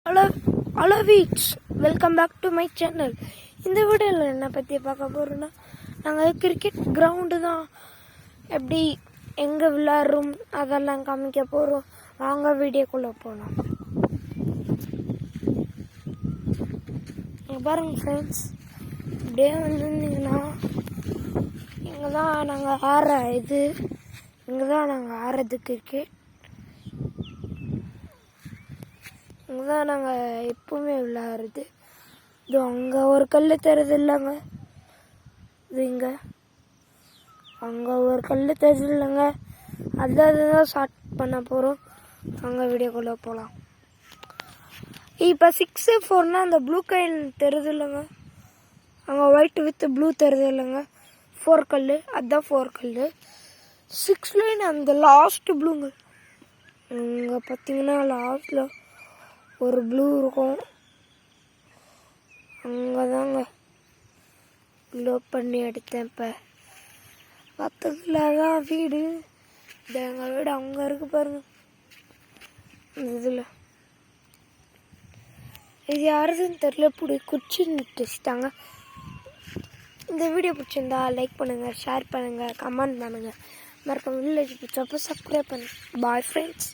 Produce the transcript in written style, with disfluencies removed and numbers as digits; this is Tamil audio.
ஹலோ ஹலோ வீட்ஸ், welcome back to my channel. இந்த வீடியோவில் என்ன பற்றி பார்க்க போகிறோன்னா, நாங்கள் கிரிக்கெட் கிரவுண்டு தான் எப்படி எங்கே விளையாடுறோம் அதெல்லாம் காமிக்க போகிறோம். வாங்க வீடியோக்குள்ளே போகலாம். பாருங்கள் ஃப்ரெண்ட்ஸ், இப்படியே வந்துருந்தீங்கன்னா இங்கே தான் நாங்கள் ஆடுறது கிரிக்கெட். இங்கே தான் நாங்கள் எப்பவுமே விளையாடுறது. இது அங்கே ஒரு கல் தருது இல்லைங்க, இது இங்கே அங்கே ஒரு கல் தருது இல்லைங்க, அதுதான் ஸ்டார்ட் பண்ண போகிறோம். அங்கே வீடியோக்குள்ளே போகலாம். இப்போ 6-4 அந்த ப்ளூ கைல் தருது இல்லைங்க, அங்கே ஒயிட் வித் ப்ளூ தருது இல்லைங்க, 4 கல், அதுதான் 4 கல். 6 லைன் அந்த லாஸ்ட் ப்ளூங்க. இங்கே பார்த்தீங்கன்னா லாஸ்ட்டில் ஒரு ப்ளூ இருக்கும். அங்கே தாங்க லோட் பண்ணி எடுத்தேன். இப்போ பக்கத்தில் தான் வீடு. இது எங்கள் வீடு அங்கே இருக்கு பாருங்க, இந்த இதில். இது யாருதுன்னு தெரியல, குச்சி நிட்டுச்சிட்டாங்க. இந்த வீடியோ பிடிச்சிருந்தா லைக் பண்ணுங்கள், ஷேர் பண்ணுங்கள், கமெண்ட் பண்ணுங்கள். மறக்காம வில்லேஜ் பிடிச்சப்போ சப்ஸ்கிரைப் பண்ணுங்கள். Bye friends.